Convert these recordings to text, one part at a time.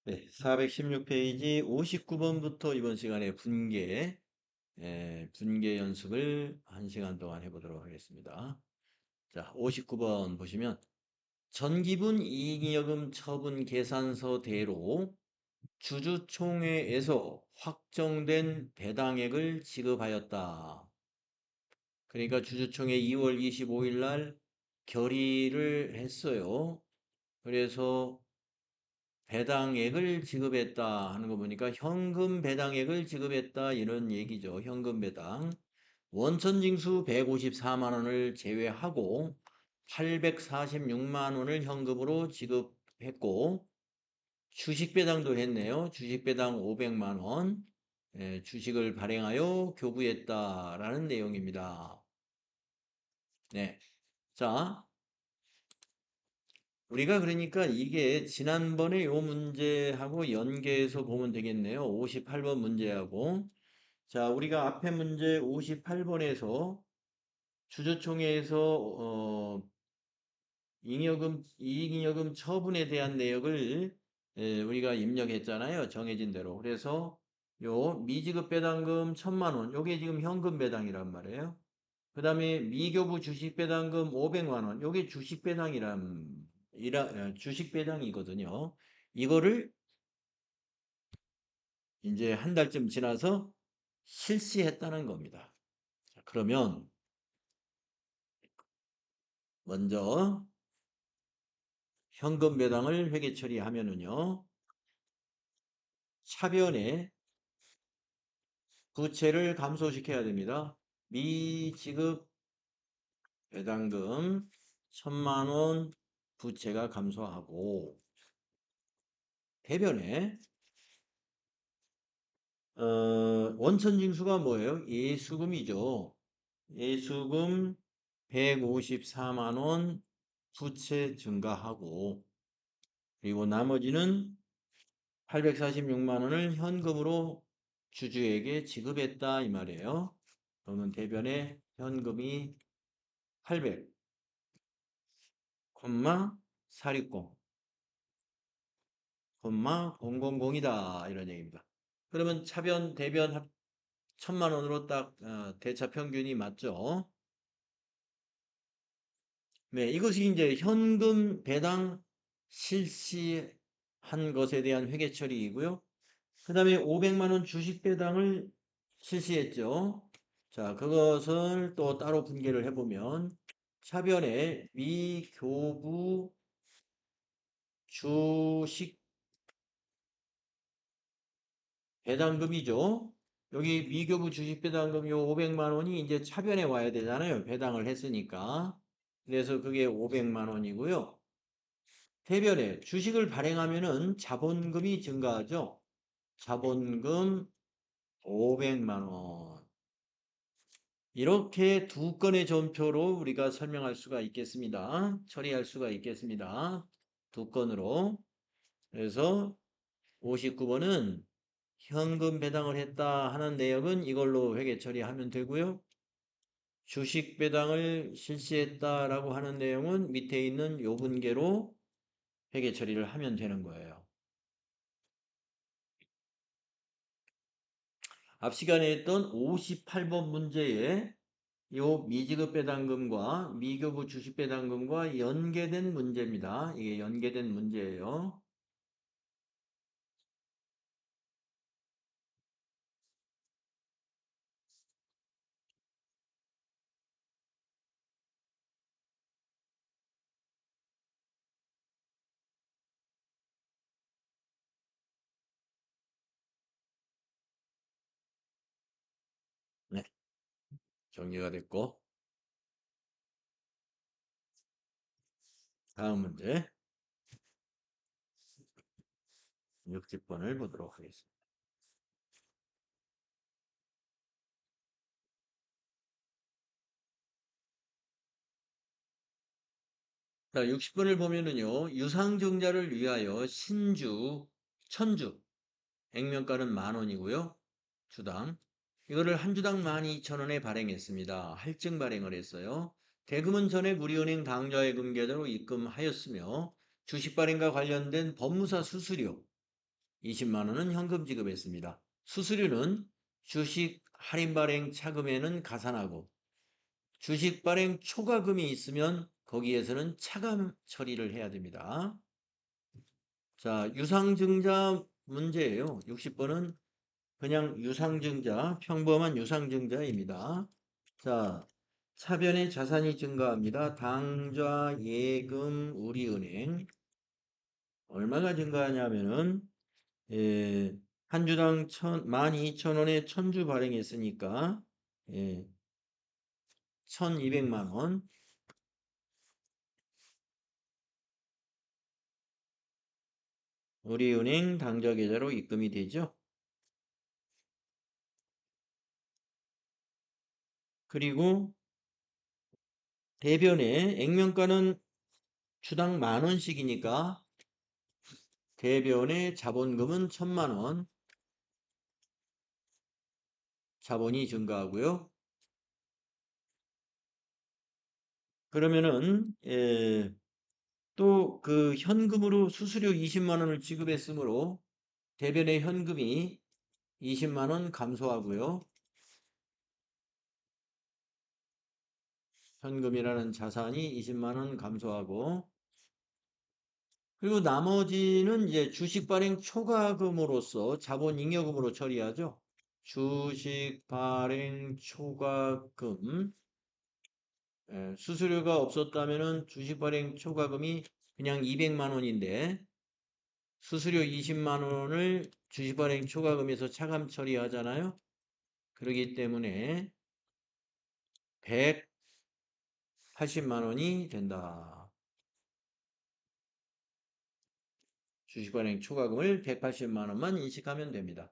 네, 416페이지 59번부터 이번 시간에 분계 연습을 1시간 동안 해보도록 하겠습니다. 자, 59번 보시면 전기분 이익여금 처분 계산서대로 주주총회에서 확정된 배당액을 지급하였다. 그러니까 주주총회 2월 25일 날 결의를 했어요. 그래서 배당액을 지급했다 하는 거 보니까 현금 배당액을 지급했다 이런 얘기죠. 현금 배당. 원천징수 154만 원을 제외하고 846만 원을 현금으로 지급했고 주식 배당도 했네요. 주식 배당 500만 원. 주식을 발행하여 교부했다라는 내용입니다. 네. 자, 우리가 그러니까 이게 지난번에 요 문제하고 연계해서 보면 되겠네요. 58번 문제하고. 자, 우리가 앞에 문제 58번에서 주주총회에서 이익잉여금 처분에 대한 내역을 우리가 입력했잖아요. 정해진 대로. 그래서 요 미지급 배당금 1,000만 원, 요게 지금 현금 배당이란 말이에요. 그 다음에 미교부 주식 배당금 500만 원, 요게 주식 배당이거든요. 이거를 이제 한 달쯤 지나서 실시했다는 겁니다. 자, 그러면 먼저 현금 배당을 회계 처리하면은요. 차변에 부채를 감소시켜야 됩니다. 미지급 배당금 1,000만 원 부채가 감소하고 대변에 원천징수가 뭐예요? 예수금이죠. 예수금 154만 원 부채 증가하고 그리고 나머지는 846만 원을 현금으로 주주에게 지급했다 이 말이에요. 그러면 대변에 현금이 800, 460, 000이다 이런 얘기입니다. 그러면 차변 대변 1,000만 원으로 딱 대차 평균이 맞죠? 네, 이것이 이제 현금 배당 실시한 것에 대한 회계 처리이고요. 그 다음에 500만 원 주식 배당을 실시했죠. 자, 그것을 또 따로 분개를 해보면 차변에 미교부 주식 배당금이죠. 여기 미교부 주식 배당금 요 500만 원이 이제 차변에 와야 되잖아요. 배당을 했으니까. 그래서 그게 500만 원이고요. 대변에 주식을 발행하면은 자본금이 증가하죠. 자본금 500만 원. 이렇게 두 건의 전표로 우리가 설명할 수가 있겠습니다. 처리할 수가 있겠습니다. 두 건으로. 그래서 59번은 현금 배당을 했다 하는 내역은 이걸로 회계 처리하면 되고요. 주식 배당을 실시했다라고 하는 내용은 밑에 있는 요 분계로 회계 처리를 하면 되는 거예요. 앞 시간에 했던 58번 문제에 요 미지급 배당금과 미교부 주식 배당금과 연계된 문제입니다. 이게 연계된 문제예요. 네, 정리가 됐고 다음 문제 60번을 보도록 하겠습니다. 자, 60번을 보면은요. 유상증자를 위하여 신주, 천주, 액면가는 10,000원이고요. 주당. 이거를 한 주당 12,000원에 발행했습니다. 할증 발행을 했어요. 대금은 전액 우리은행 당좌예금 계좌로 입금하였으며 주식 발행과 관련된 법무사 수수료 20만 원은 현금 지급했습니다. 수수료는 주식 할인 발행 차금에는 가산하고 주식 발행 초과금이 있으면 거기에서는 차감 처리를 해야 됩니다. 자, 유상증자 문제예요. 60번은 그냥 유상증자, 평범한 유상증자입니다. 자, 차변의 자산이 증가합니다. 당좌, 예금, 우리은행. 얼마가 증가하냐면은, 한 주당 12,000원에 1000주 발행했으니까, 예, 1200만 원. 우리은행 당좌 계좌로 입금이 되죠. 그리고 대변의 액면가는 주당 10,000원씩이니까 대변의 자본금은 1,000만 원. 자본이 증가하고요. 그러면은 또 그 현금으로 수수료 20만 원을 지급했으므로 대변의 현금이 20만 원 감소하고요. 현금이라는 자산이 20만 원 감소하고 그리고 나머지는 이제 주식 발행 초과금으로서 자본잉여금으로 처리하죠. 주식 발행 초과금 수수료가 없었다면은 주식 발행 초과금이 그냥 200만 원인데 수수료 20만 원을 주식 발행 초과금에서 차감 처리하잖아요. 그렇기 때문에 180만 원이 된다. 주식 발행 초과금을 180만 원만 인식하면 됩니다.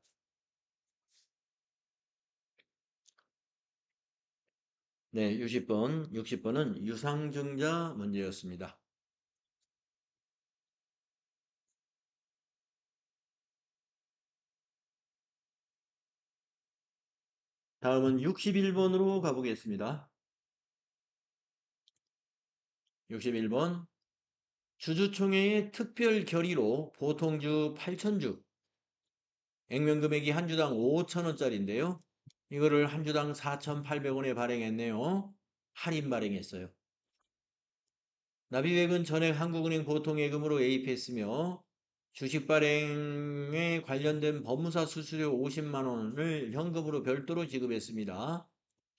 네, 60번은 유상증자 문제였습니다. 다음은 61번으로 가보겠습니다. 61번 주주총회의 특별 결의로 보통주 8,000주 액면 금액이 한 주당 5,000원짜리인데요. 이거를 한 주당 4,800원에 발행했네요. 할인 발행했어요. 납입액은 전액 한국은행 보통예금으로 에입했으며 주식 발행에 관련된 법무사 수수료 50만 원을 현금으로 별도로 지급했습니다.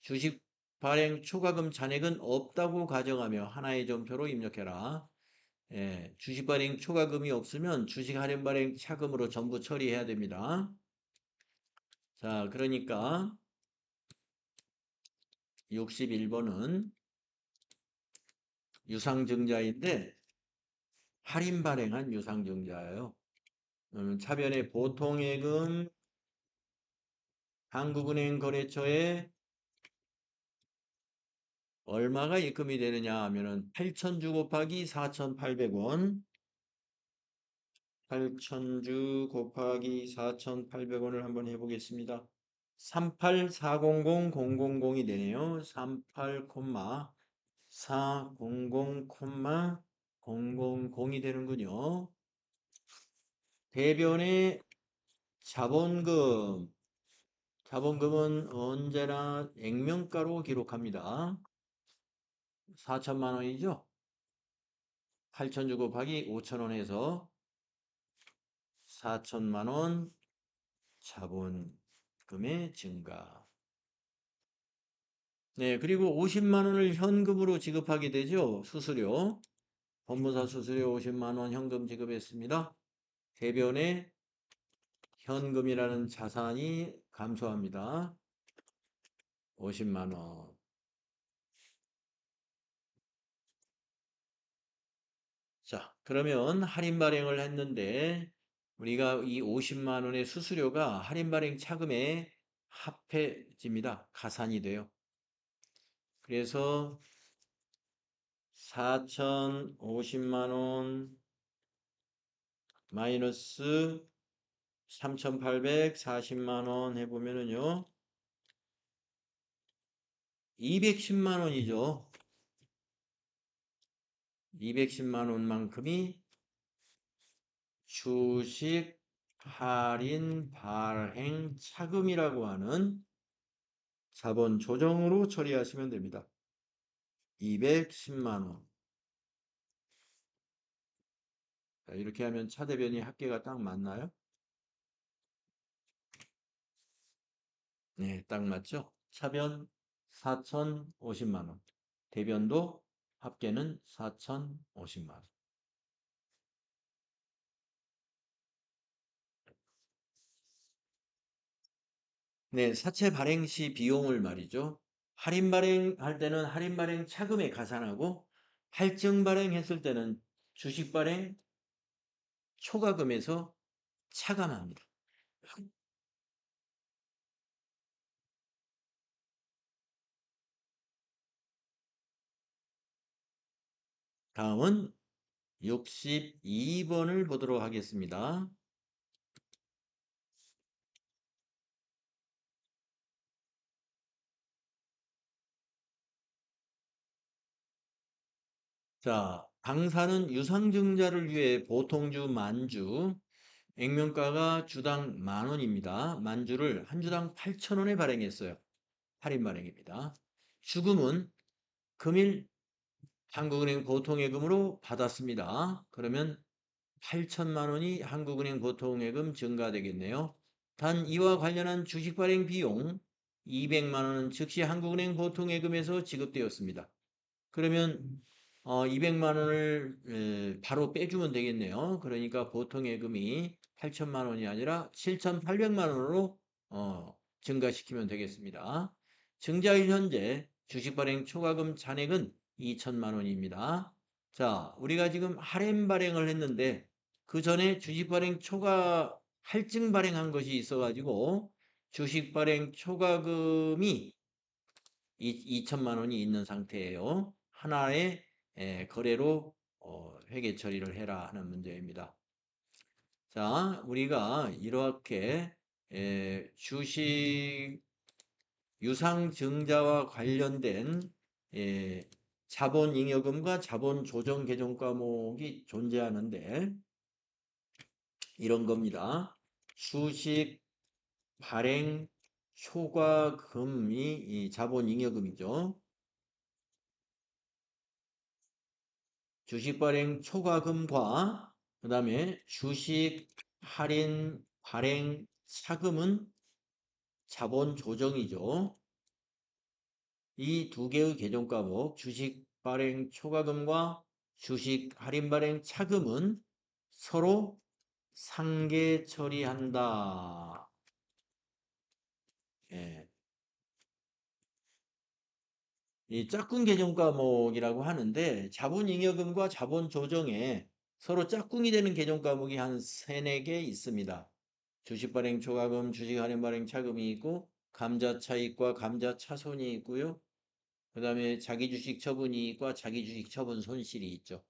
주식 발행 초과금 잔액은 없다고 가정하며 하나의 점표로 입력해라. 주식 발행 초과금이 없으면 주식 할인 발행 차금으로 전부 처리해야 됩니다. 자, 그러니까 61번은 유상증자인데 할인 발행한 유상증자예요. 차변의 보통예금 한국은행 거래처에 얼마가 입금이 되느냐 하면은 8,000주 곱하기 4,800원 8,000주 곱하기 4,800원을 한번 해보겠습니다. 38400,000이 되네요. 38,400,000이 되는군요. 대변의 자본금은 언제나 액면가로 기록합니다. 4천만 원이죠. 8,000주 곱하기 5,000원 해서 4천만 원 자본금의 증가. 네, 그리고 50만 원을 현금으로 지급하게 되죠. 수수료. 법무사 수수료 50만 원 현금 지급했습니다. 대변의 현금이라는 자산이 감소합니다. 50만 원. 자, 그러면 할인 발행을 했는데 우리가 이 50만 원의 수수료가 할인 발행 차금에 합해집니다. 가산이 돼요. 그래서 4,050만 원 마이너스 3,840만 원 해보면은요. 210만 원이죠. 210만 원만큼이 주식 할인 발행 차금이라고 하는 자본 조정으로 처리하시면 됩니다. 210만 원. 자, 이렇게 하면 차대변이 합계가 딱 맞나요? 네, 딱 맞죠? 차변 4,050만 원. 대변도 합계는 4,050만 원. 네, 사채 발행 시 비용을 말이죠. 할인 발행할 때는 할인 발행 차금에 가산하고 할증 발행했을 때는 주식 발행 초과금에서 차감합니다. 다음은 62번을 보도록 하겠습니다. 자, 당사는 유상증자를 위해 보통주 만주, 액면가가 주당 10,000원입니다. 만주를 한 주당 8,000원에 발행했어요. 할인 발행입니다. 주금은 금일 한국은행 보통예금으로 받았습니다. 그러면 8천만 원이 한국은행 보통예금 증가되겠네요. 단 이와 관련한 주식 발행 비용 200만 원은 즉시 한국은행 보통예금에서 지급되었습니다. 그러면 200만 원을 바로 빼주면 되겠네요. 그러니까 보통예금이 8천만 원이 아니라 7,800만 원으로 증가시키면 되겠습니다. 증자일 현재 주식 발행 초과금 잔액은 2천만 원입니다. 자, 우리가 지금 할인 발행을 했는데 그 전에 주식 발행 초과 할증 발행한 것이 있어가지고 주식 발행 초과금이 2천만 원이 있는 상태예요. 하나의 거래로 회계 처리를 해라 하는 문제입니다. 자, 우리가 이렇게 주식 유상증자와 관련된 자본잉여금과 자본조정 개정 과목이 존재하는데 이런 겁니다. 주식 발행 초과금이 이 자본잉여금이죠. 주식 발행 초과금과 그 다음에 주식 할인 발행 차금은 자본 조정이죠. 이 두 개의 개정 과목 주식 발행 초과금과 주식 할인 발행 차금은 서로 상계 처리한다. 예. 이 짝꿍 개정 과목이라고 하는데 자본잉여금과 자본조정에 서로 짝꿍이 되는 개정 과목이 한 세네 개 있습니다. 주식 발행 초과금, 주식 할인 발행 차금이 있고 감자 차익과 감자 차손이 있고요. 그 다음에 자기 주식 처분이익과 자기 주식 처분 손실이 있죠.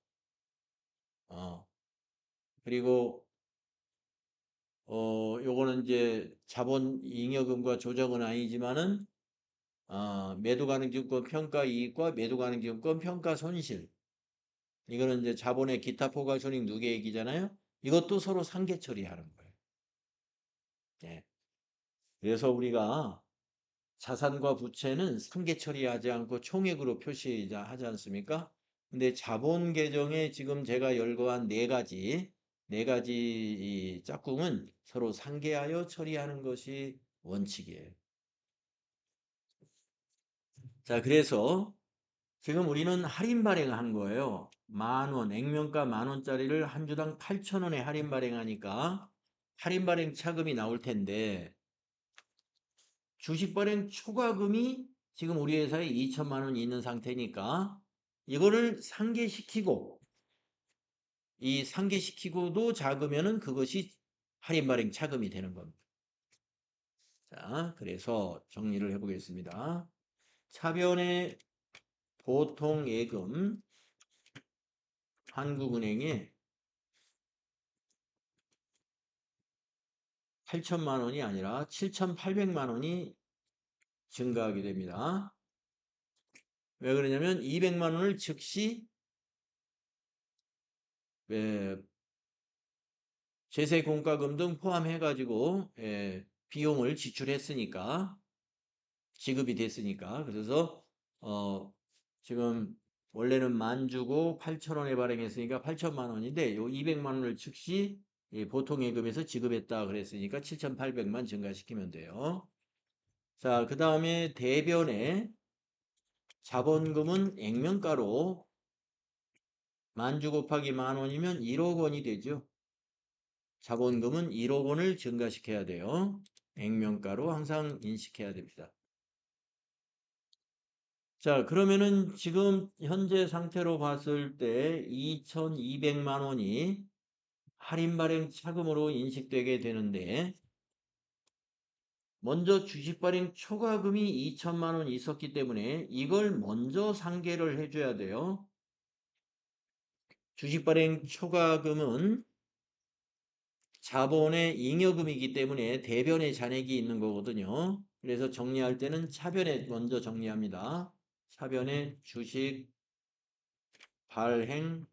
어, 그리고 요거는 이제 자본잉여금과 조정은 아니지만은 매도가능증권 평가 이익과 매도가능증권 평가 손실. 이거는 이제 자본의 기타 포괄 손익 누계액이잖아요. 이것도 서로 상계 처리하는 거예요. 예. 그래서 우리가 자산과 부채는 상계 처리하지 않고 총액으로 표시하지 않습니까? 근데 자본 계정에 지금 제가 열거한 네 가지 이 짝꿍은 서로 상계하여 처리하는 것이 원칙이에요. 자, 그래서 지금 우리는 할인 발행한 거예요. 10,000원, 액면가 10,000원짜리를 한 주당 8,000원에 할인 발행하니까 할인 발행 차금이 나올 텐데 주식 발행 초과금이 지금 우리 회사에 2천만 원이 있는 상태니까 이거를 상계시키고 이 상계시키고도 작으면은 그것이 할인 발행 차금이 되는 겁니다. 자, 그래서 정리를 해보겠습니다. 차변의 보통 예금 한국은행에 8천만 원이 아니라 7,800만 원이 증가하게 됩니다. 왜 그러냐면 200만 원을 즉시 제세 공과금 등 포함해가지고 비용을 지출했으니까 지급이 됐으니까 그래서 지금 원래는 10,000주고 8,000원에 발행했으니까 8천만 원인데 요 200만 원을 즉시 보통예금에서 지급했다 그랬으니까 7,800만 증가시키면 돼요. 자, 그 다음에 대변에 자본금은 액면가로 10,000주 곱하기 10,000원이면 1억 원이 되죠. 자본금은 1억 원을 증가시켜야 돼요. 액면가로 항상 인식해야 됩니다. 자, 그러면은 지금 현재 상태로 봤을 때 2,200만 원이 할인 발행 차금으로 인식되게 되는데 먼저 주식 발행 초과금이 2천만 원 있었기 때문에 이걸 먼저 상계를 해줘야 돼요. 주식 발행 초과금은 자본의 잉여금이기 때문에 대변에 잔액이 있는 거거든요. 그래서 정리할 때는 차변에 먼저 정리합니다. 차변에 주식 발행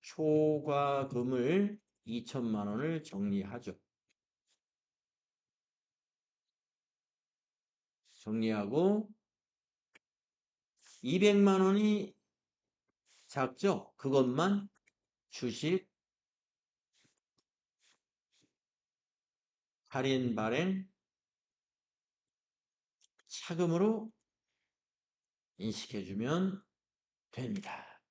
초과금을 2천만 원을 정리하죠. 정리하고 200만 원이 작죠? 그것만 주식 할인 발행 차금으로 인식해주면 됩니다.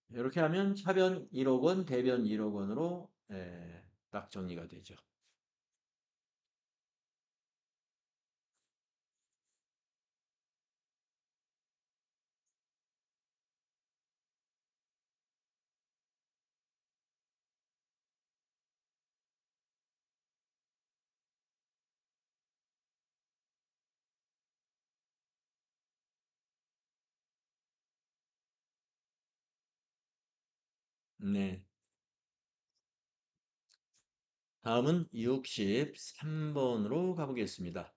이렇게 하면 차변 1억 원, 대변 1억 원으로 딱 정리가 되죠. 네. 다음은 63번으로 가보겠습니다.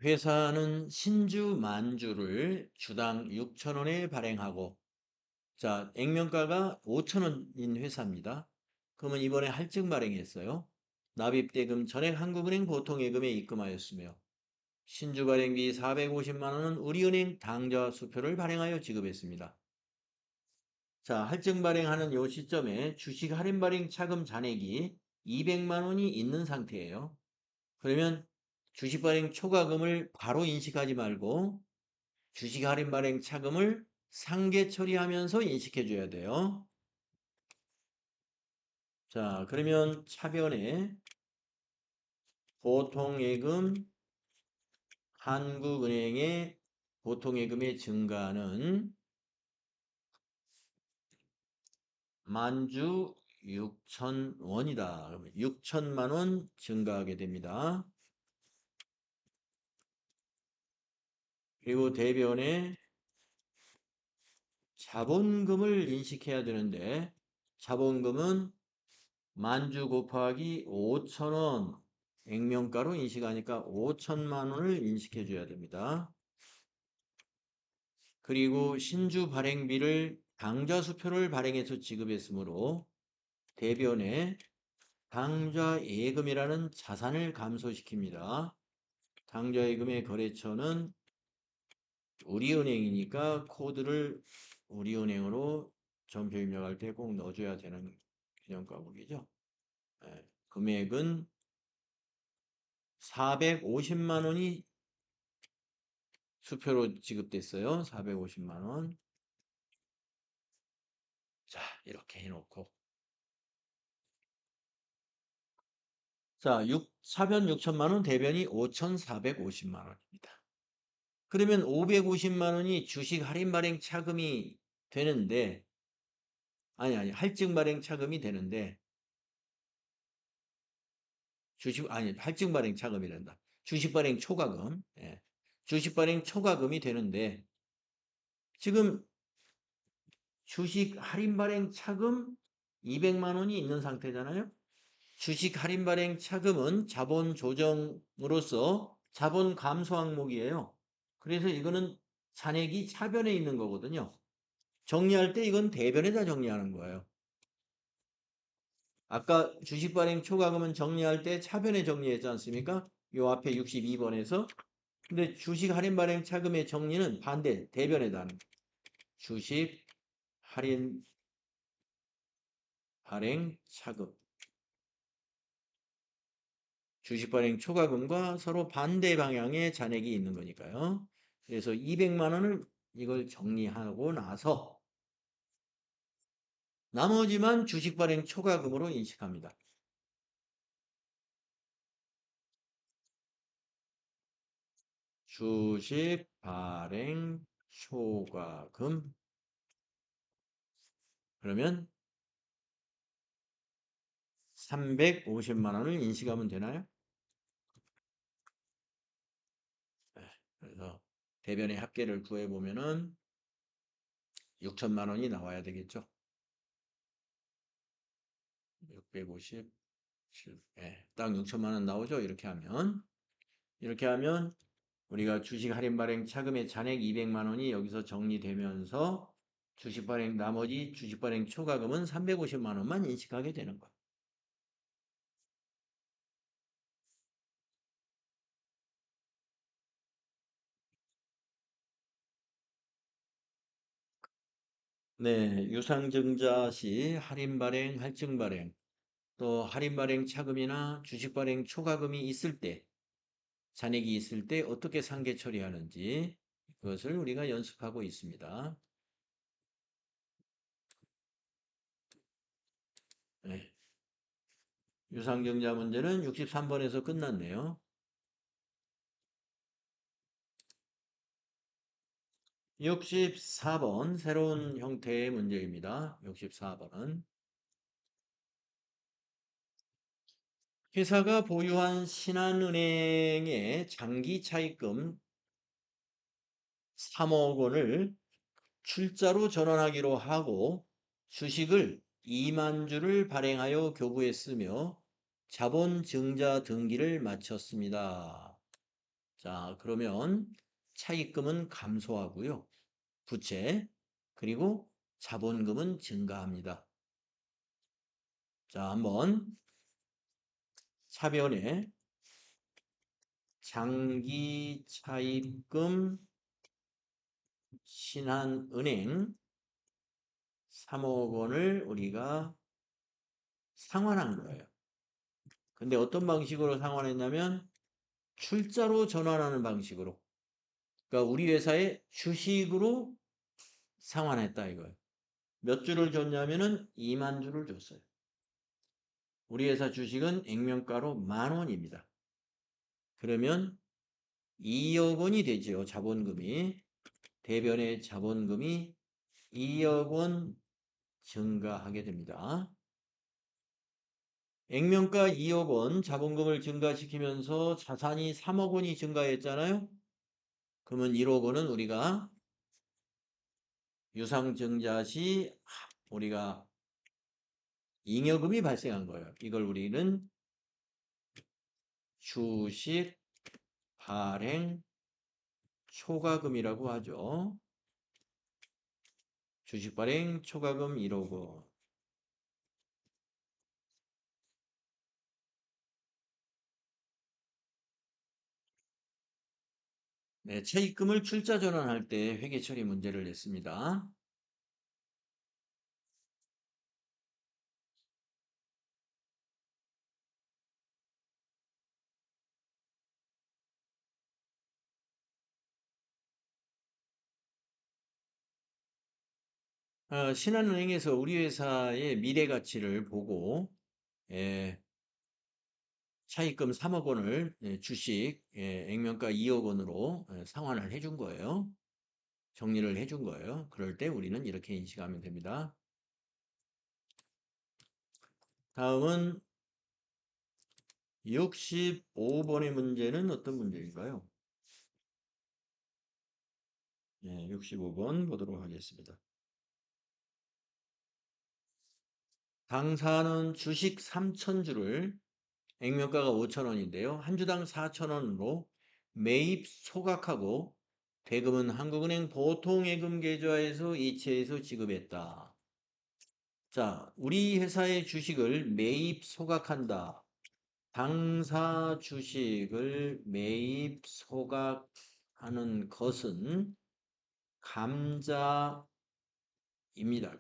회사는 신주 만주를 주당 6,000원에 발행하고 자, 액면가가 5,000원인 회사입니다. 그러면 이번에 할증 발행했어요. 납입대금 전액 한국은행 보통예금에 입금하였으며 신주 발행비 450만 원은 우리은행 당좌 수표를 발행하여 지급했습니다. 자, 할증 발행하는 요 시점에 주식 할인 발행 차금 잔액이 200만 원이 있는 상태예요. 그러면 주식 발행 초과금을 바로 인식하지 말고 주식 할인 발행 차금을 상계 처리하면서 인식해 줘야 돼요. 자, 그러면 차변에 보통예금 한국은행의 보통예금의 증가는 만주 6,000원이다. 그러면 6천만 원 증가하게 됩니다. 그리고 대변에 자본금을 인식해야 되는데 자본금은 만주 곱하기 5천원 액면가로 인식하니까 5천만 원을 인식해 줘야 됩니다. 그리고 신주 발행비를 당좌 수표를 발행해서 지급했으므로 대변에 당좌 예금이라는 자산을 감소시킵니다. 당좌 예금의 거래처는 우리은행이니까 코드를 우리은행으로 전표 입력할 때 꼭 넣어줘야 되는 개념 과목이죠. 금액은 450만 원이 수표로 지급됐어요. 450만 원. 자, 이렇게 해놓고. 자, 차변 6천만 원, 대변이 5,450만 원입니다. 그러면 550만 원이 주식 할인 발행 차금이 되는데, 아니, 할증 발행 차금이 되는데, 할증 발행 차금이란다. 주식 발행 초과금. 예. 주식 발행 초과금이 되는데, 지금 주식 할인 발행 차금 200만 원이 있는 상태잖아요. 주식 할인 발행 차금은 자본 조정으로서 자본 감소 항목이에요. 그래서 이거는 잔액이 차변에 있는 거거든요. 정리할 때 이건 대변에다 정리하는 거예요. 아까 주식 발행 초과금은 정리할 때 차변에 정리했지 않습니까? 요 앞에 62번에서. 근데 주식 할인 발행 차금의 정리는 반대, 대변에다 하는 거예요. 주식 할인 발행 차금. 주식 발행 초과금과 서로 반대 방향의 잔액이 있는 거니까요. 그래서 200만 원을 이걸 정리하고 나서 나머지만 주식 발행 초과금으로 인식합니다. 주식 발행 초과금. 그러면 350만 원을 인식하면 되나요? 네, 그래서 대변의 합계를 구해보면은 6천만 원이 나와야 되겠죠. 657, 딱 6천만 원 나오죠. 이렇게 하면 우리가 주식 할인 발행 차금의 잔액 200만 원이 여기서 정리되면서 나머지 주식 발행 초과금은 350만 원만 인식하게 되는 거예요. 네, 유상증자 시 할인 발행, 할증 발행, 또 할인 발행 차금이나 주식 발행 초과금이 있을 때, 잔액이 있을 때 어떻게 상계 처리하는지 그것을 우리가 연습하고 있습니다. 네, 유상증자 문제는 63번에서 끝났네요. 64번 새로운 형태의 문제입니다. 64번은 회사가 보유한 신한은행의 장기 차입금 3억 원을 출자로 전환하기로 하고 주식을 2만 주를 발행하여 교부했으며 자본 증자 등기를 마쳤습니다. 자, 그러면 차입금은 감소하고요. 부채 그리고 자본금은 증가합니다. 자, 한번 차변에 장기 차입금 신한은행 3억 원을 우리가 상환한 거예요. 근데 어떤 방식으로 상환했냐면 출자로 전환하는 방식으로. 그러니까 우리 회사에 주식으로 상환했다 이거예요. 몇 주를 줬냐면은 2만 주를 줬어요. 우리 회사 주식은 액면가로 10,000원입니다. 그러면 2억 원이 되죠. 자본금이. 대변의 자본금이 2억 원 증가하게 됩니다. 액면가 2억 원 자본금을 증가시키면서 자산이 3억 원이 증가했잖아요. 그러면 1억 원은 우리가 유상증자 시 우리가 잉여금이 발생한 거예요. 이걸 우리는 주식 발행 초과금이라고 하죠. 주식 발행 초과금 1억 원. 네, 차입금을 출자 전환할 때 회계 처리 문제를 냈습니다. 신한은행에서 우리 회사의 미래 가치를 보고 예, 차입금 3억 원을 주식 액면가 2억 원으로 상환을 해준 거예요. 정리를 해준 거예요. 그럴 때 우리는 이렇게 인식하면 됩니다. 다음은 65번의 문제는 어떤 문제인가요? 네, 65번 보도록 하겠습니다. 당사는 주식 3,000주를 액면가가 5,000원인데요. 한 주당 4,000원으로 매입 소각하고 대금은 한국은행 보통예금 계좌에서 이체해서 지급했다. 자, 우리 회사의 주식을 매입 소각한다. 당사 주식을 매입 소각하는 것은 감자입니다.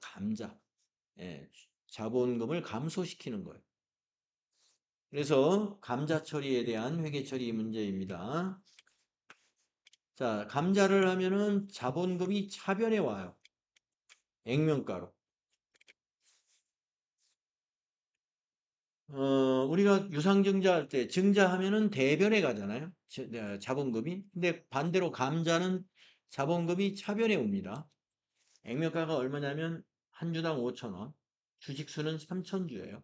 감자. 예, 자본금을 감소시키는 거예요. 그래서 감자 처리에 대한 회계 처리 문제입니다. 자, 감자를 하면은 자본금이 차변에 와요. 액면가로. 우리가 유상증자할 때 증자하면은 대변에 가잖아요. 자본금이. 근데 반대로 감자는 자본금이 차변에 옵니다. 액면가가 얼마냐면 한 주당 5,000원. 주식수는 3,000주예요.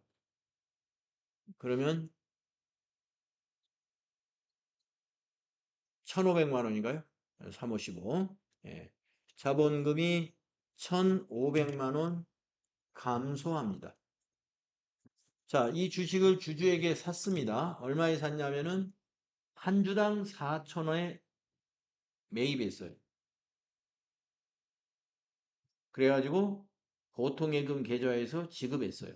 그러면 1,500만 원인가요? 355. 예. 자본금이 1,500만 원 감소합니다. 자, 이 주식을 주주에게 샀습니다. 얼마에 샀냐면은 한 주당 4,000원에 매입했어요. 그래가지고 보통예금 계좌에서 지급했어요.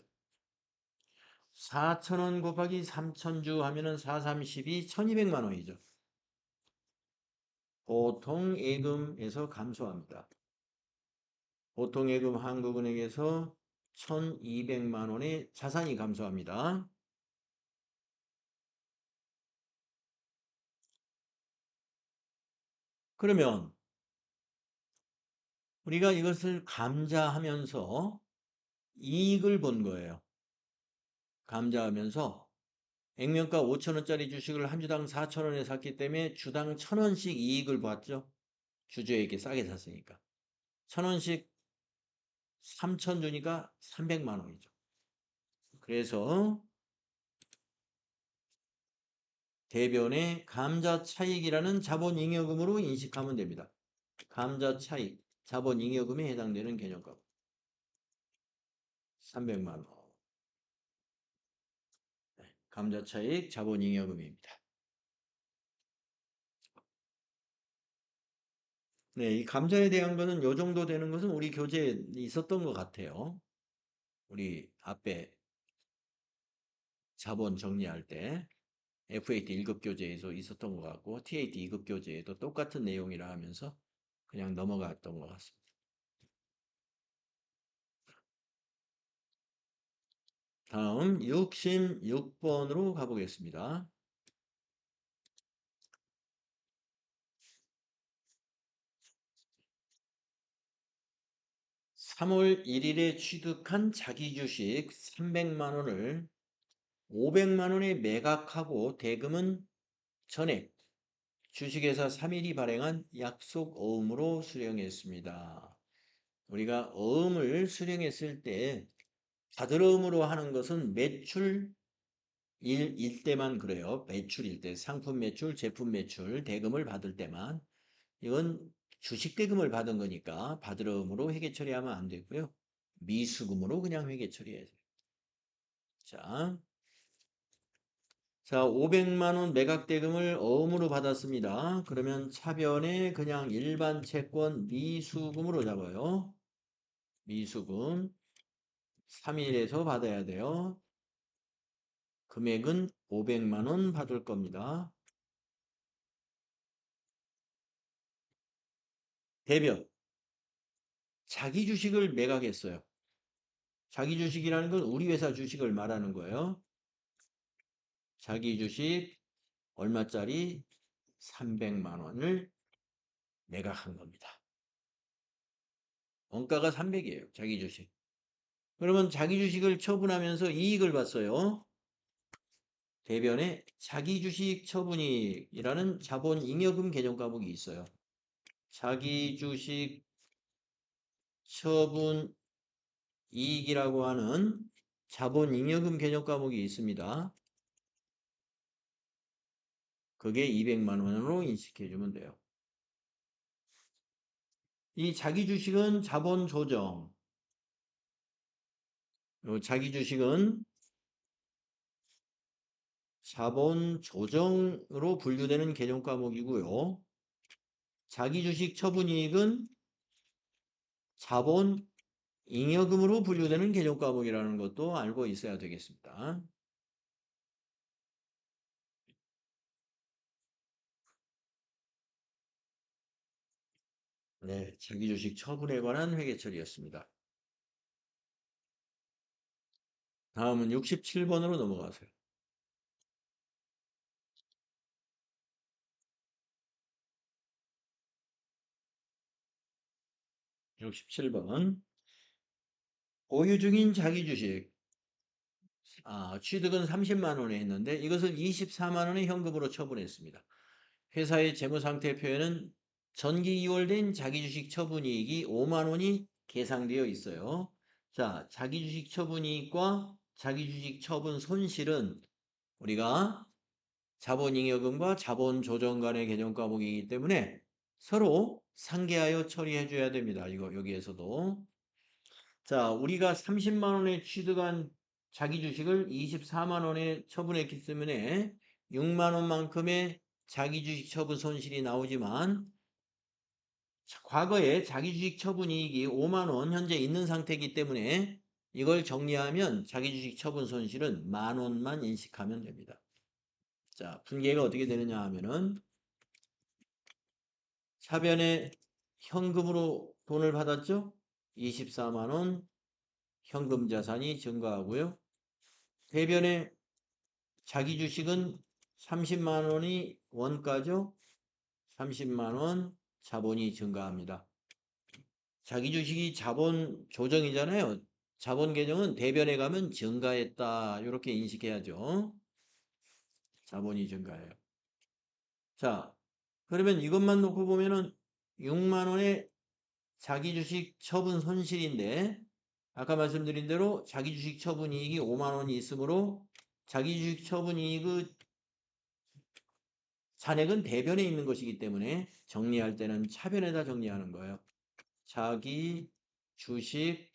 4,000원 곱하기 3,000주 하면은 4, 32, 1,200만 원이죠. 보통예금에서 감소합니다. 보통예금 한국은행에서 1,200만 원의 자산이 감소합니다. 그러면 우리가 이것을 감자하면서 이익을 본 거예요. 감자하면서 액면가 5,000원짜리 주식을 한 주당 4,000원에 샀기 때문에 주당 1,000원씩 이익을 봤죠. 주주에게 싸게 샀으니까. 1,000원씩 3,000 주니까 300만 원이죠. 그래서 대변의 감자 차익이라는 자본잉여금으로 인식하면 됩니다. 감자 차익, 자본잉여금에 해당되는 개념값. 300만 원. 감자 차익, 자본잉여금입니다. 네, 이 감자에 대한 거는 요 정도 되는 것은 우리 교재에 있었던 것 같아요. 우리 앞에 자본 정리할 때 FAT 1급 교재에서 있었던 것 같고 TAT 2급 교재에도 똑같은 내용이라 하면서 그냥 넘어갔던 것 같습니다. 다음 66번으로 가보겠습니다. 3월 1일에 취득한 자기 주식 300만 원을 500만 원에 매각하고 대금은 전액 주식회사 3일이 발행한 약속 어음으로 수령했습니다. 우리가 어음을 수령했을 때 받으러음으로 하는 것은 매출 일 때만 그래요. 매출일 때 상품 매출, 제품 매출, 대금을 받을 때만. 이건 주식 대금을 받은 거니까 받으러음으로 회계 처리하면 안 되고요. 미수금으로 그냥 회계 처리해야 돼요. 자, 500만 원 매각 대금을 어음으로 받았습니다. 그러면 차변에 그냥 일반 채권 미수금으로 잡아요. 미수금 3일에서 받아야 돼요. 금액은 500만 원 받을 겁니다. 대변. 자기 주식을 매각했어요. 자기 주식이라는 건 우리 회사 주식을 말하는 거예요. 자기 주식 얼마짜리? 300만 원을 매각한 겁니다. 원가가 300이에요. 자기 주식. 그러면 자기 주식을 처분하면서 이익을 봤어요. 대변에 자기 주식 처분이익이라는 자본잉여금 개정 과목이 있어요. 자기 주식 처분 이익이라고 하는 자본잉여금 개정 과목이 있습니다. 그게 200만 원으로 인식해 주면 돼요. 이 자기 주식은 자본 조정, 요 자기 주식은 자본 조정으로 분류되는 개정 과목이고요. 자기 주식 처분이익은 자본 잉여금으로 분류되는 개정 과목이라는 것도 알고 있어야 되겠습니다. 네, 자기 주식 처분에 관한 회계 처리였습니다. 다음은 67번으로 넘어가세요. 67번. 보유 중인 자기 주식. 취득은 30만 원에 했는데 이것을 24만 원에 현금으로 처분했습니다. 회사의 재무상태표에는 전기 2월 된 자기주식 처분이익이 5만 원이 계상되어 있어요. 자, 자기주식 처분이익과 자기주식 처분 손실은 우리가 자본잉여금과 자본조정 간의 개정 과목이기 때문에 서로 상계하여 처리해 줘야 됩니다. 이거 여기에서도. 자, 우리가 30만 원에 취득한 자기 주식을 24만 원에 처분했기 때문에 6만 원만큼의 자기 주식 처분 손실이 나오지만 과거에 자기 주식 처분 이익이 5만 원 현재 있는 상태이기 때문에 이걸 정리하면 자기 주식 처분 손실은 만 원만 인식하면 됩니다. 자, 분계가 어떻게 되느냐 하면은 차변에 현금으로 돈을 받았죠? 24만 원 현금 자산이 증가하고요. 대변에 자기 주식은 30만 원이 원가죠. 30만 원 자본이 증가합니다. 자기 주식이 자본 조정이잖아요. 자본 계정은 대변에 가면 증가했다. 이렇게 인식해야죠. 자본이 증가해요. 자, 그러면 이것만 놓고 보면은 6만 원의 자기 주식 처분 손실인데 아까 말씀드린 대로 자기 주식 처분 이익이 5만 원이 있으므로 자기 주식 처분 이익의 잔액은 대변에 있는 것이기 때문에 정리할 때는 차변에다 정리하는 거예요. 자기 주식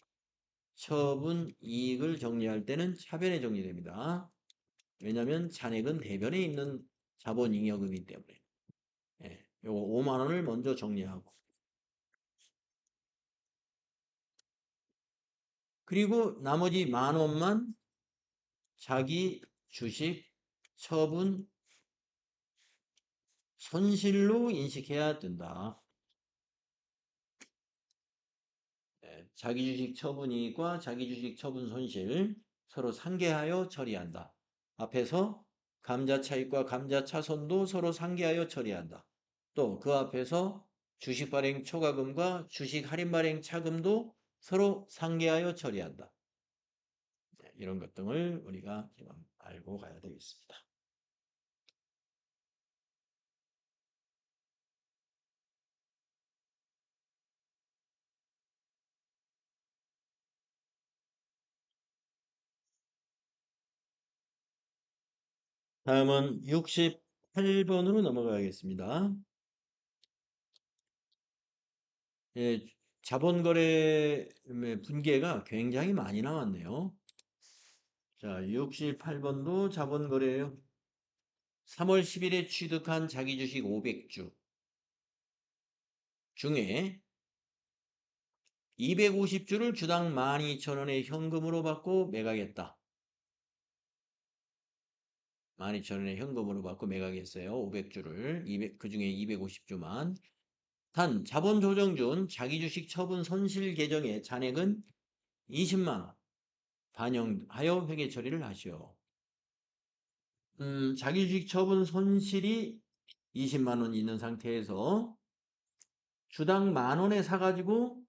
처분 이익을 정리할 때는 차변에 정리됩니다. 왜냐하면 잔액은 대변에 있는 자본잉여금이기 때문에. 예, 요거 5만 원을 먼저 정리하고 그리고 나머지 만 원만 자기 주식 처분 손실로 인식해야 된다. 자기 주식 처분이익과 자기 주식 처분 손실 서로 상계하여 처리한다. 앞에서 감자 차익과 감자 차손도 서로 상계하여 처리한다. 또 그 앞에서 주식 발행 초과금과 주식 할인 발행 차금도 서로 상계하여 처리한다. 이런 것 등을 우리가 알고 가야 되겠습니다. 다음은 68번으로 넘어가겠습니다. 예, 자본거래 분계가 굉장히 많이 나왔네요. 자, 68번도 자본거래예요. 3월 10일에 취득한 자기주식 500주 중에 250주를 주당 12,000원에 현금으로 받고 매각했다. 12,000원에 현금으로 받고 매각했어요. 500주를. 그 중에 250주만. 단 자본조정 중 자기주식 처분 손실 계정의 잔액은 20만 원 반영하여 회계 처리를 하시오. 자기주식 처분 손실이 20만 원 있는 상태에서 주당 만 원에 사가지고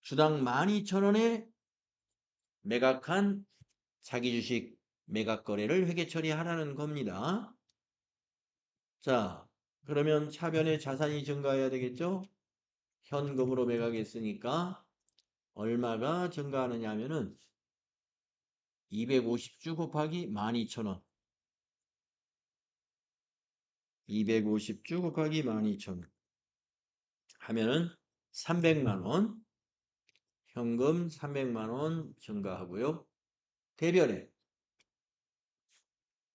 주당 12,000원에 매각한 자기주식 매각 거래를 회계 처리하라는 겁니다. 자, 그러면 차변에 자산이 증가해야 되겠죠? 현금으로 매각했으니까 얼마가 증가하느냐 하면은 250주 곱하기 12,000원 250주 곱하기 12,000원 하면은 300만 원 현금 300만 원 증가하고요. 대변에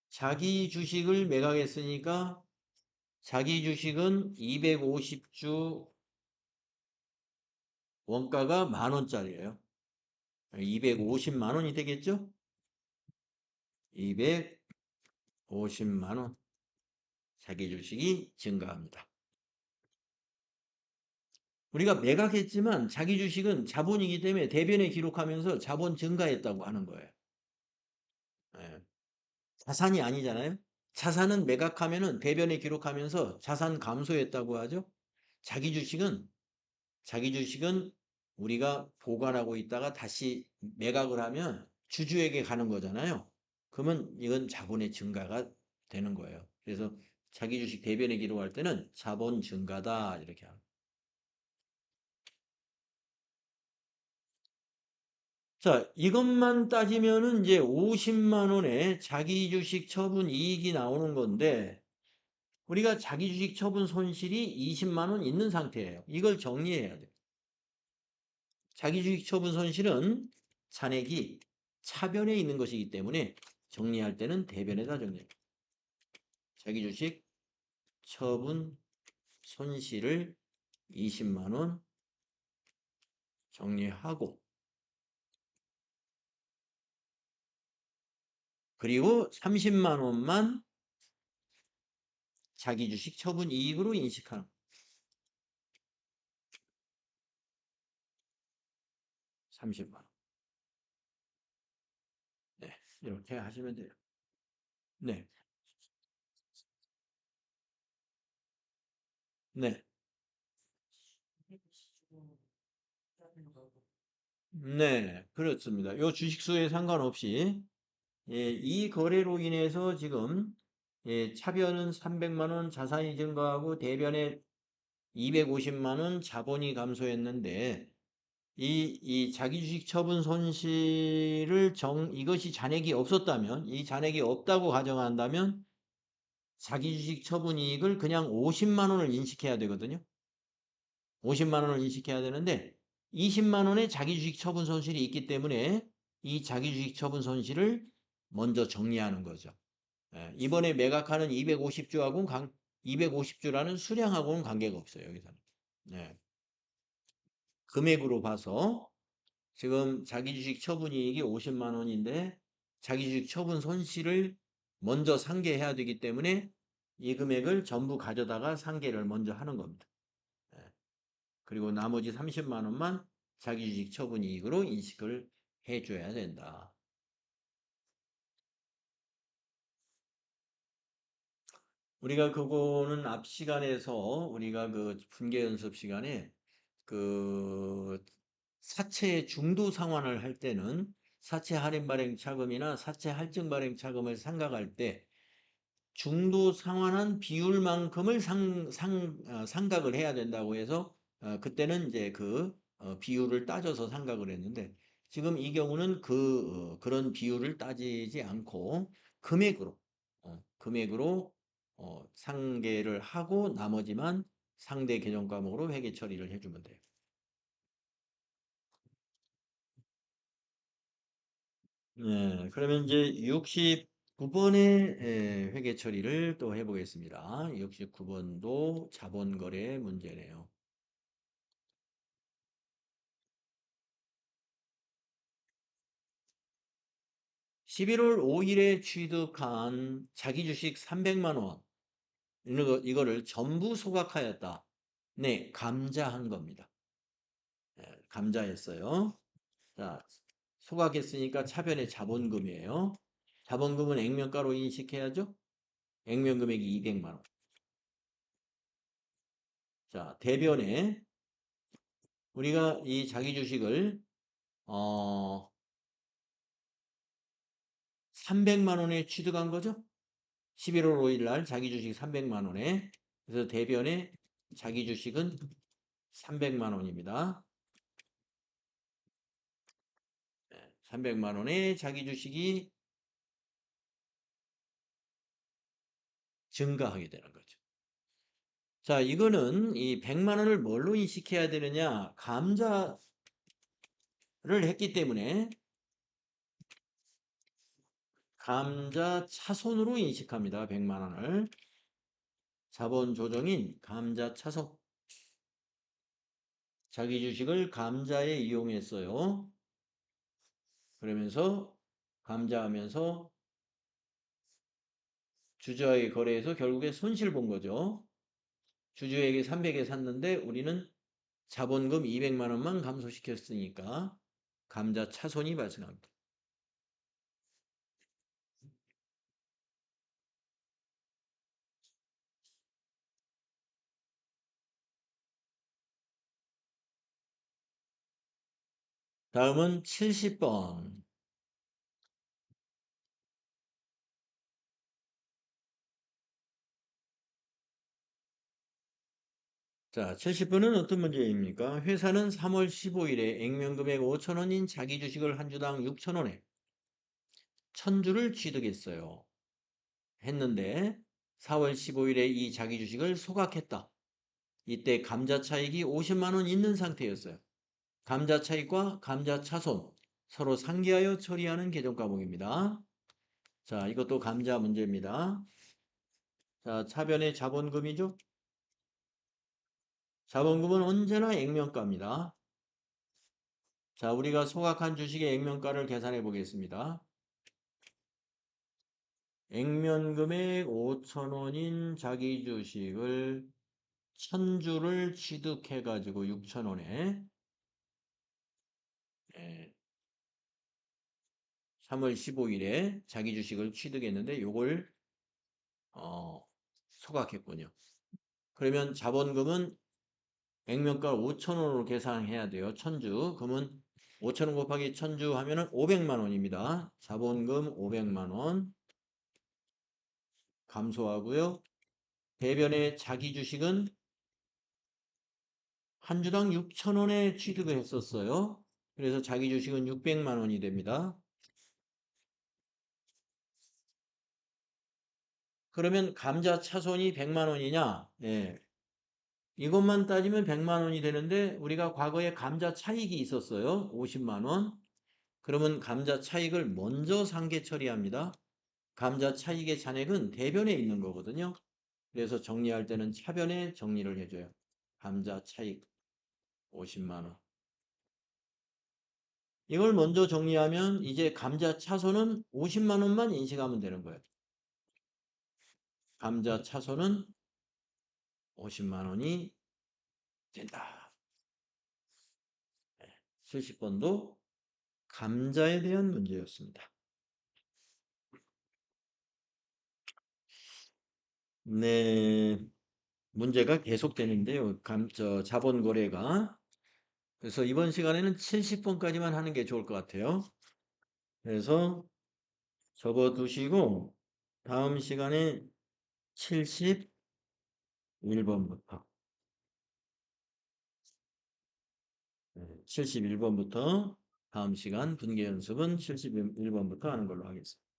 자기 주식을 매각했으니까 자기 주식은 250주 원가가 10,000원짜리예요. 250만 원이 되겠죠? 250만 원 자기 주식이 증가합니다. 우리가 매각했지만 자기 주식은 자본이기 때문에 대변에 기록하면서 자본 증가했다고 하는 거예요. 예. 자산이 아니잖아요. 자산은 매각하면은 대변에 기록하면서 자산 감소했다고 하죠. 자기 주식은 우리가 보관하고 있다가 다시 매각을 하면 주주에게 가는 거잖아요. 그러면 이건 자본의 증가가 되는 거예요. 그래서 자기 주식 대변에 기록할 때는 자본 증가다 이렇게 합니다. 자, 이것만 따지면은 이제 50만 원의 자기 주식 처분 이익이 나오는 건데 우리가 자기 주식 처분 손실이 20만 원 있는 상태예요. 이걸 정리해야 돼요. 자기 주식 처분 손실은 잔액이 차변에 있는 것이기 때문에 정리할 때는 대변에다 정리해요. 자기 주식 처분 손실을 20만 원 정리하고 그리고 30만 원만 자기 주식 처분 이익으로 인식하는 30만 원. 네, 이렇게 하시면 돼요. 네, 네, 네, 그렇습니다. 요 주식수에 상관없이 예, 이 거래로 인해서 지금 예, 차변은 300만 원 자산이 증가하고 대변에 250만 원 자본이 감소했는데 이 자기주식 처분 손실을 이것이 잔액이 없었다면 이 잔액이 없다고 가정한다면 자기주식 처분 이익을 그냥 50만 원을 인식해야 되거든요. 50만 원을 인식해야 되는데 20만 원의 자기주식 처분 손실이 있기 때문에 이 자기주식 처분 손실을 먼저 정리하는 거죠. 예, 이번에 매각하는 250주하고는 250주라는 수량하고는 관계가 없어요. 여기서는. 예, 금액으로 봐서 지금 자기주식 처분이익이 50만 원인데 자기주식 처분 손실을 먼저 상계해야 되기 때문에 이 금액을 전부 가져다가 상계를 먼저 하는 겁니다. 예, 그리고 나머지 30만 원만 자기주식 처분이익으로 인식을 해줘야 된다. 우리가 그거는 앞 시간에서 우리가 그 분계 연습 시간에 그 사채 중도 상환을 할 때는 사채 할인 발행 차금이나 사채 할증 발행 차금을 상각할 때 중도 상환한 비율만큼을 상각을 해야 된다고 해서 그때는 이제 그 비율을 따져서 상각을 했는데 지금 이 경우는 그런 비율을 따지지 않고 금액으로 금액으로 상계를 하고 나머지만 상대 계정 과목으로 회계 처리를 해주면 돼요. 네, 그러면 이제 69번의 회계 처리를 또 해보겠습니다. 69번도 자본거래 문제네요. 11월 5일에 취득한 자기 주식 300만 원 이거를 전부 소각하였다. 네, 감자한 겁니다. 네, 감자했어요. 자, 소각했으니까 차변의 자본금이에요. 자본금은 액면가로 인식해야죠. 액면 금액이 200만 원. 자, 대변에 우리가 이 자기 주식을 300만 원에 취득한 거죠. 11월 5일 날 자기 주식 300만 원에 그래서 대변에 자기 주식은 300만 원입니다. 300만 원에 자기 주식이 증가하게 되는 거죠. 자, 이거는 이 100만 원을 뭘로 인식해야 되느냐? 감자 했기 때문에 감자 차손으로 인식합니다. 100만 원을. 자본 조정인 감자 차손. 자기 주식을 감자에 이용했어요. 그러면서 감자하면서 주주와의 거래에서 결국에 손실 본 거죠. 주주에게 300에 샀는데 우리는 자본금 200만 원만 감소시켰으니까 감자 차손이 발생합니다. 다음은 70번. 자, 70번은 어떤 문제입니까? 회사는 3월 15일에 액면금액 5,000원인 자기 주식을 한 주당 6,000원에 1,000주를 취득했어요. 했는데 4월 15일에 이 자기 주식을 소각했다. 이때 감자 차익이 50만 원 있는 상태였어요. 감자 차익과 감자 차손 서로 상기하여 처리하는 개정 과목입니다. 자, 이것도 감자 문제입니다. 자, 차변의 자본금이죠. 자본금은 언제나 액면가입니다. 자, 우리가 소각한 주식의 액면가를 계산해 보겠습니다. 액면금액 5,000원인 자기 주식을 1,000주를 취득해 가지고 6,000원에 3월 15일에 자기 주식을 취득했는데 요걸 소각했군요. 그러면 자본금은 액면가 5,000원으로 계산해야 돼요. 1,000주. 그러면 5,000원 곱하기 1,000주 하면은 500만 원입니다. 자본금 500만 원 감소하고요. 대변의 자기 주식은 한 주당 6,000원에 취득을 했었어요. 그래서 자기 주식은 600만 원이 됩니다. 그러면 감자 차손이 100만 원이냐? 예. 이것만 따지면 100만 원이 되는데 우리가 과거에 감자 차익이 있었어요. 50만 원. 그러면 감자 차익을 먼저 상계 처리합니다. 감자 차익의 잔액은 대변에 있는 거거든요. 그래서 정리할 때는 차변에 정리를 해줘요. 감자 차익 50만 원. 이걸 먼저 정리하면 이제 감자 차손은 50만 원만 인식하면 되는 거예요. 감자 차손은 50만 원이 된다. 70번도 감자에 대한 문제였습니다. 네, 문제가 계속되는데요. 자본 거래가. 그래서 이번 시간에는 70번까지만 하는 게 좋을 것 같아요. 그래서 접어두시고 다음 시간에 71번부터 71번부터 다음 시간 분계 연습은 71번부터 하는 걸로 하겠습니다.